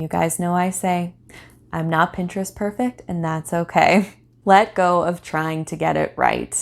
You guys know I say, I'm not Pinterest perfect, and that's okay. Let go of trying to get it right.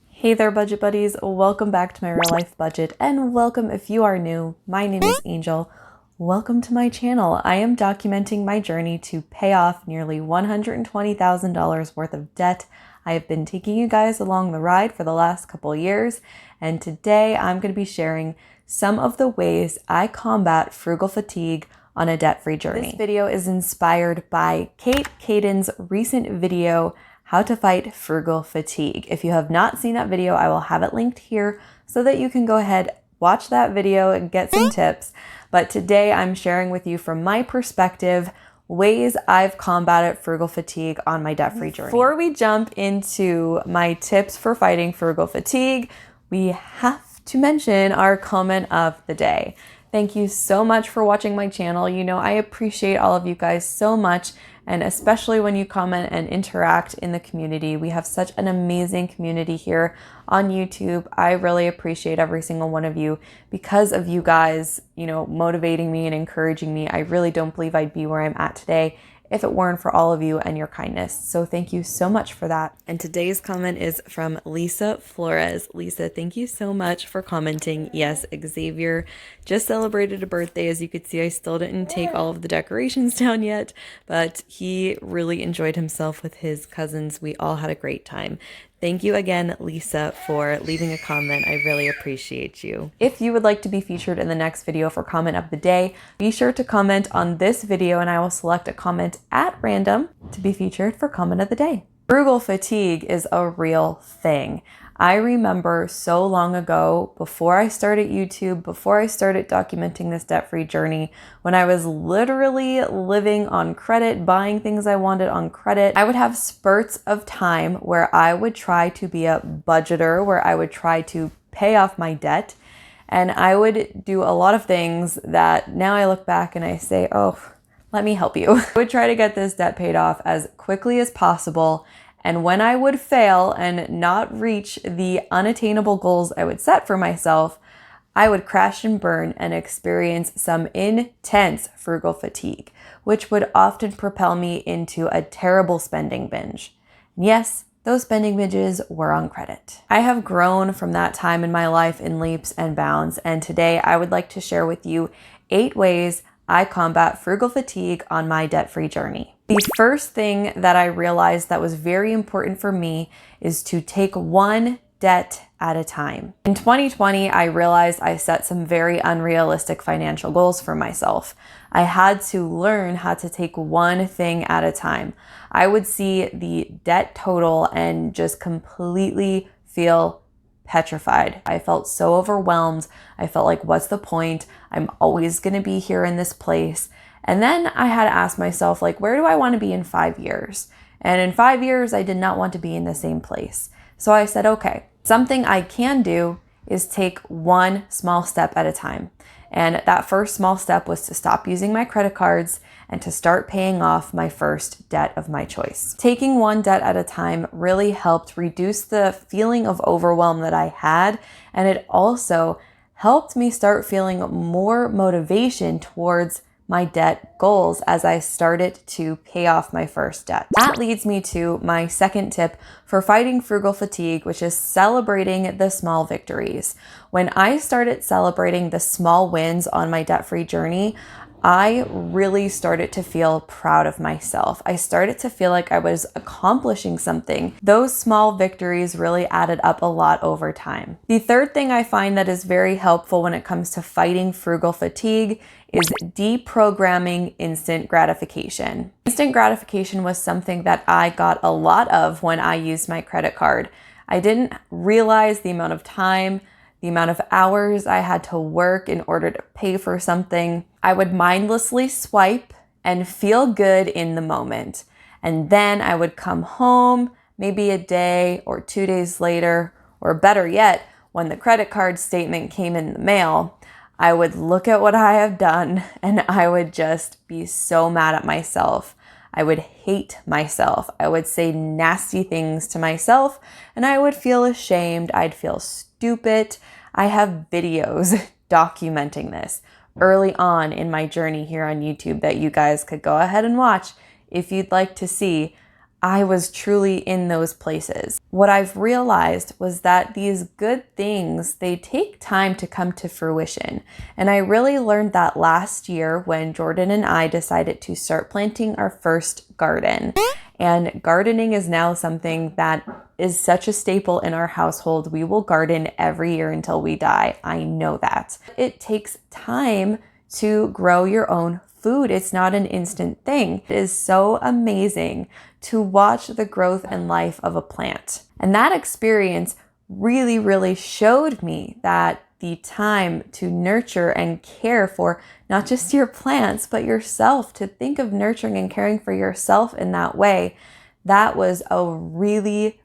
Hey there, budget buddies. Welcome back to my real life budget, and welcome if you are new. My name is Angel. Welcome to my channel. I am documenting my journey to pay off nearly $120,000 worth of debt. I have been taking you guys along the ride for the last couple years, and today I'm going to be sharing some of the ways I combat frugal fatigue on a debt-free journey. This video is inspired by Kate Caden's recent video, How to Fight Frugal Fatigue. If you have not seen that video, I will have it linked here so that you can go ahead, watch that video and get some tips. But today I'm sharing with you from my perspective, ways I've combated frugal fatigue on my debt-free journey. Before we jump into my tips for fighting frugal fatigue, we have to mention our comment of the day. Thank you so much for watching my channel. You know, I appreciate all of you guys so much, and especially when you comment and interact in the community. We have such an amazing community here on YouTube. I really appreciate every single one of you. Because of you guys, you know, motivating me and encouraging me, I really don't believe I'd be where I'm at today if it weren't for all of you and your kindness. So thank you so much for that. And today's comment is from Lisa Flores. Lisa, thank you so much for commenting. Yes, Xavier just celebrated a birthday. As you could see, I still didn't take all of the decorations down yet, but he really enjoyed himself with his cousins. We all had a great time. Thank you again, Lisa, for leaving a comment. I really appreciate you. If you would like to be featured in the next video for comment of the day, be sure to comment on this video and I will select a comment at random to be featured for comment of the day. Frugal fatigue is a real thing. I remember so long ago, before I started YouTube, before I started documenting this debt-free journey, when I was literally living on credit, buying things I wanted on credit, I would have spurts of time where I would try to be a budgeter, where I would try to pay off my debt. And I would do a lot of things that now I look back and I say, oh, let me help you. I would try to get this debt paid off as quickly as possible. And when I would fail and not reach the unattainable goals I would set for myself, I would crash and burn and experience some intense frugal fatigue, which would often propel me into a terrible spending binge. And yes, those spending binges were on credit. I have grown from that time in my life in leaps and bounds, and today I would like to share with you 8 ways I combat frugal fatigue on my debt-free journey. The first thing that I realized that was very important for me is to take one debt at a time. In 2020, I realized I set some very unrealistic financial goals for myself. I had to learn how to take one thing at a time. I would see the debt total and just completely feel petrified. I felt so overwhelmed. I felt like, what's the point? I'm always going to be here in this place. And then I had to ask myself, like, where do I want to be in 5 years? And in 5 years, I did not want to be in the same place. So I said, okay, something I can do is take one small step at a time. And that first small step was to stop using my credit cards and to start paying off my first debt of my choice. Taking one debt at a time really helped reduce the feeling of overwhelm that I had. And it also helped me start feeling more motivation towards my debt goals as I started to pay off my first debt. That leads me to my second tip for fighting frugal fatigue, which is celebrating the small victories. When I started celebrating the small wins on my debt-free journey, I really started to feel proud of myself. I started to feel like I was accomplishing something. Those small victories really added up a lot over time. The third thing I find that is very helpful when it comes to fighting frugal fatigue is deprogramming instant gratification. Instant gratification was something that I got a lot of when I used my credit card. I didn't realize the amount of time, the amount of hours I had to work in order to pay for something. I would mindlessly swipe and feel good in the moment. And then I would come home maybe a day or 2 days later, or better yet, when the credit card statement came in the mail, I would look at what I have done and I would just be so mad at myself. I would hate myself. I would say nasty things to myself and I would feel ashamed. I'd feel stupid. I have videos documenting this early on in my journey here on YouTube that you guys could go ahead and watch if you'd like to see. I was truly in those places. What I've realized was that these good things, they take time to come to fruition. And I really learned that last year when Jordan and I decided to start planting our first garden. And gardening is now something that is such a staple in our household. We will garden every year until we die. I know that. It takes time to grow your own food. It's not an instant thing. It is so amazing to watch the growth and life of a plant. And that experience really showed me that the time to nurture and care for not just your plants, but yourself, to think of nurturing and caring for yourself in that way, that was a really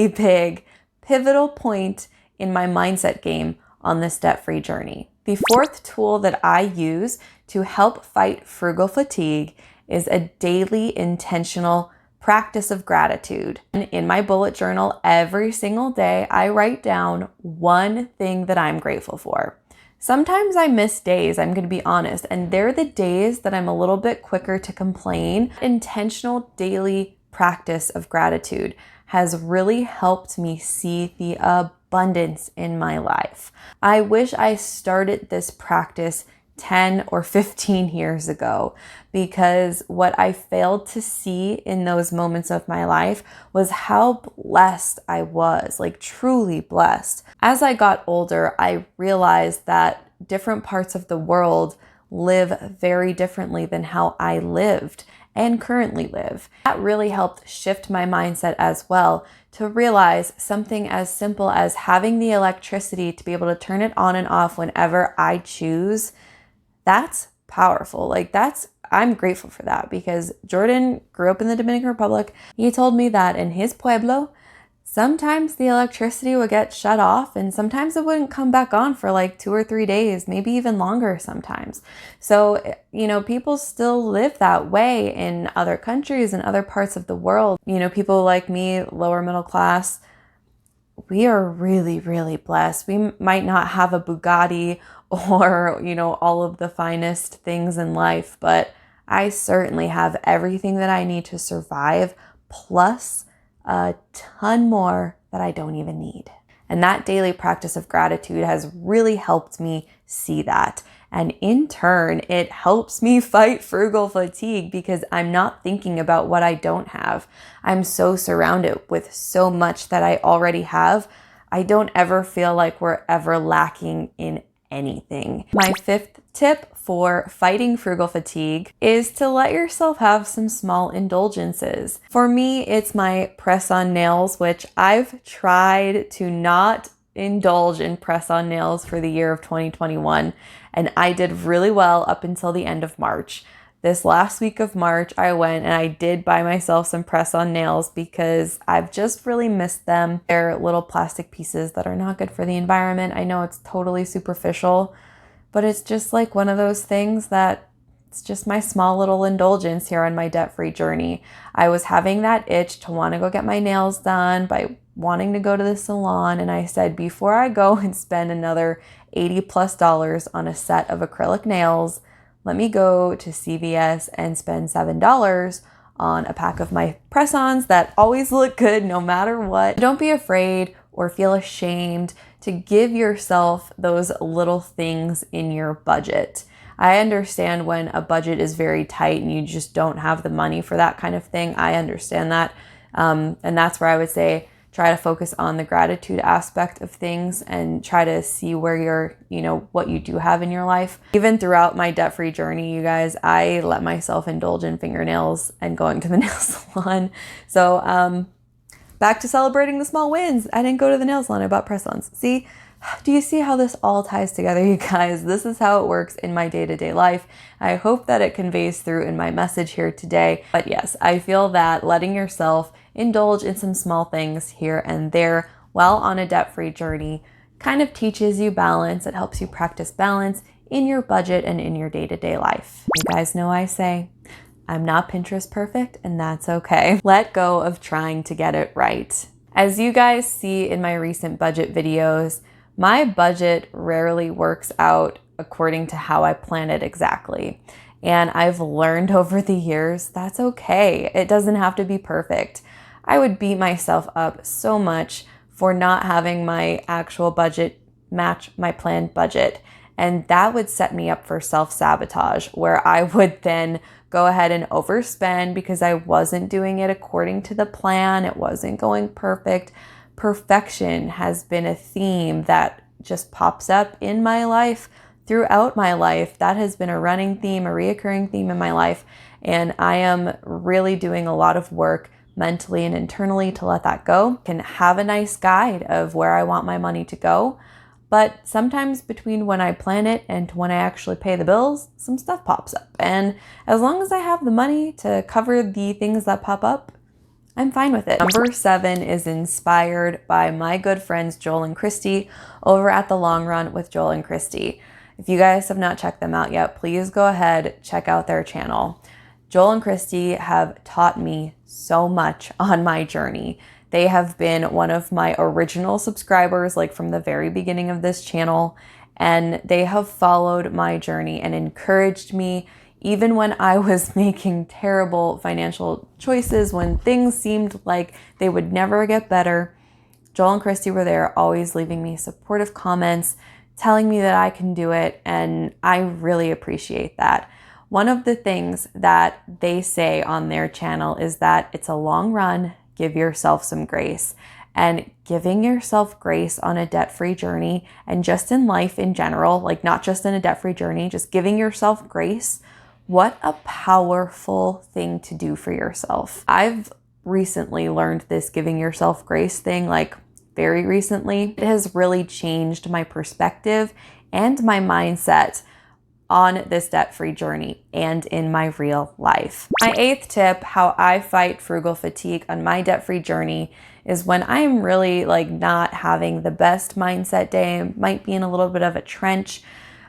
big pivotal point in my mindset game on this debt-free journey. The fourth tool that I use to help fight frugal fatigue is a daily intentional practice of gratitude. In my bullet journal, every single day, I write down one thing that I'm grateful for. Sometimes I miss days, I'm going to be honest, and they're the days that I'm a little bit quicker to complain. Intentional daily practice of gratitude has really helped me see the abundance in my life. I wish I started this practice 10 or 15 years ago, because what I failed to see in those moments of my life was how blessed I was, like truly blessed. As I got older, I realized that different parts of the world live very differently than how I lived and currently live. That really helped shift my mindset as well, to realize something as simple as having the electricity to be able to turn it on and off whenever I choose. That's powerful. I'm grateful for that, because Jordan grew up in the Dominican Republic. He told me that in his pueblo, sometimes the electricity would get shut off and sometimes it wouldn't come back on for like 2 or 3 days, maybe even longer sometimes. So, people still live that way in other countries and other parts of the world. People like me, lower middle class, we are really blessed. We might not have a Bugatti or, all of the finest things in life, but I certainly have everything that I need to survive, plus a ton more that I don't even need. And that daily practice of gratitude has really helped me see that. And in turn, it helps me fight frugal fatigue, because I'm not thinking about what I don't have. I'm so surrounded with so much that I already have. I don't ever feel like we're ever lacking in anything. My fifth tip for fighting frugal fatigue is to let yourself have some small indulgences. For me, it's my press-on nails, which I've tried to not indulge in press-on nails for the year of 2021, and I did really well up until the end of March. This last week of March, I went and I did buy myself some press-on nails because I've just really missed them. They're little plastic pieces that are not good for the environment. I know it's totally superficial, but it's just like one of those things that it's just my small little indulgence here on my debt-free journey. I was having that itch to want to go get my nails done by wanting to go to the salon, and I said, before I go and spend another $80+ on a set of acrylic nails, let me go to CVS and spend $7 on a pack of my press-ons that always look good no matter what. Don't be afraid or feel ashamed to give yourself those little things in your budget. I understand when a budget is very tight and you just don't have the money for that kind of thing. I understand that. And that's where I would say, try to focus on the gratitude aspect of things and try to see where you're, what you do have in your life. Even throughout my debt-free journey, you guys, I let myself indulge in fingernails and going to the nail salon. So back to celebrating the small wins. I didn't go to the nail salon, I bought press-ons. See, do you see how this all ties together, you guys? This is how it works in my day-to-day life. I hope that it conveys through in my message here today. But yes, I feel that letting yourself indulge in some small things here and there while on a debt-free journey kind of teaches you balance. It helps you practice balance in your budget and in your day-to-day life. You guys know I say, I'm not Pinterest perfect, and that's okay. Let go of trying to get it right. As you guys see in my recent budget videos, my budget rarely works out according to how I plan it exactly. And I've learned over the years that's okay. It doesn't have to be perfect. I would beat myself up so much for not having my actual budget match my planned budget. And that would set me up for self-sabotage, where I would then go ahead and overspend because I wasn't doing it according to the plan. It wasn't going perfect. Perfection has been a theme that just pops up in my life, throughout my life. That has been a running theme, a reoccurring theme in my life. And I am really doing a lot of work mentally and internally to let that go. Can have a nice guide of where I want my money to go. But sometimes between when I plan it and when I actually pay the bills, some stuff pops up. And as long as I have the money to cover the things that pop up, I'm fine with it. Number 7 is inspired by my good friends Joel and Christy over at The Long Run with Joel and Christy. If you guys have not checked them out yet, please go ahead, check out their channel. Joel and Christy have taught me so much on my journey. They have been one of my original subscribers, like from the very beginning of this channel, and they have followed my journey and encouraged me even when I was making terrible financial choices, when things seemed like they would never get better. Joel and Christy were there, always leaving me supportive comments, telling me that I can do it, and I really appreciate that. One of the things that they say on their channel is that it's a long run, give yourself some grace. And giving yourself grace on a debt-free journey, and just in life in general, like not just in a debt-free journey, just giving yourself grace, what a powerful thing to do for yourself. I've recently learned this giving yourself grace thing, like very recently. It has really changed my perspective and my mindset on this debt-free journey and in my real life. My 8th tip, how I fight frugal fatigue on my debt-free journey, is when I'm really like not having the best mindset day, might be in a little bit of a trench,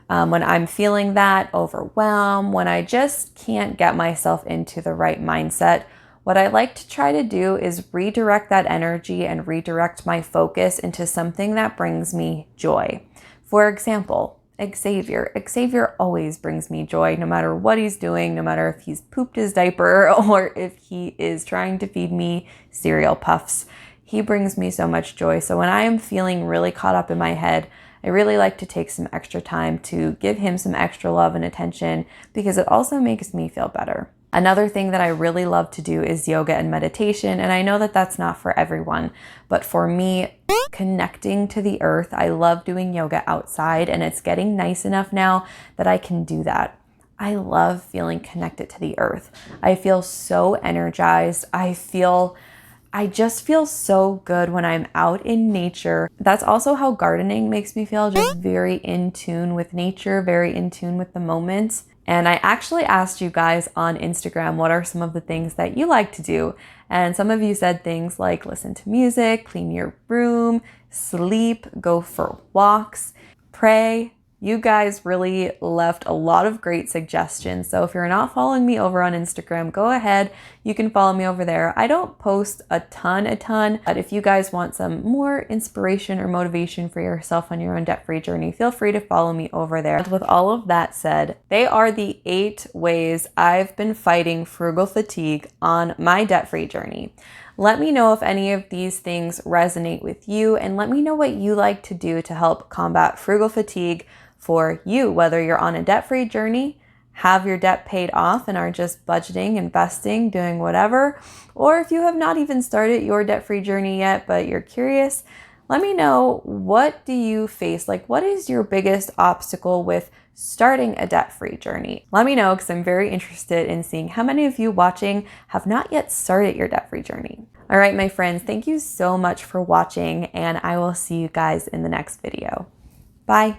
when I'm feeling that overwhelmed, when I just can't get myself into the right mindset. What I like to try to do is redirect that energy and redirect my focus into something that brings me joy. For example, Xavier always brings me joy, no matter what he's doing, no matter if he's pooped his diaper or if he is trying to feed me cereal puffs. He brings me so much joy. So when I am feeling really caught up in my head, I really like to take some extra time to give him some extra love and attention, because it also makes me feel better. Another thing that I really love to do is yoga and meditation, and I know that that's not for everyone, but for me, connecting to the earth, I love doing yoga outside, and it's getting nice enough now that I can do that. I love feeling connected to the earth. I feel so energized. I just feel so good when I'm out in nature. That's also how gardening makes me feel, just very in tune with nature, very in tune with the moment. And I actually asked you guys on Instagram, what are some of the things that you like to do? And some of you said things like listen to music, clean your room, sleep, go for walks, pray. You guys really left a lot of great suggestions. So if you're not following me over on Instagram, go ahead. You can follow me over there. I don't post a ton, but if you guys want some more inspiration or motivation for yourself on your own debt-free journey, feel free to follow me over there. With all of that said, they are the 8 ways I've been fighting frugal fatigue on my debt-free journey. Let me know if any of these things resonate with you, and let me know what you like to do to help combat frugal fatigue for you, whether you're on a debt-free journey, have your debt paid off and are just budgeting, investing, doing whatever, or if you have not even started your debt-free journey yet, but you're curious, let me know, what do you face? Like, what is your biggest obstacle with starting a debt-free journey? Let me know, because I'm very interested in seeing how many of you watching have not yet started your debt-free journey. All right, my friends, thank you so much for watching, and I will see you guys in the next video. Bye.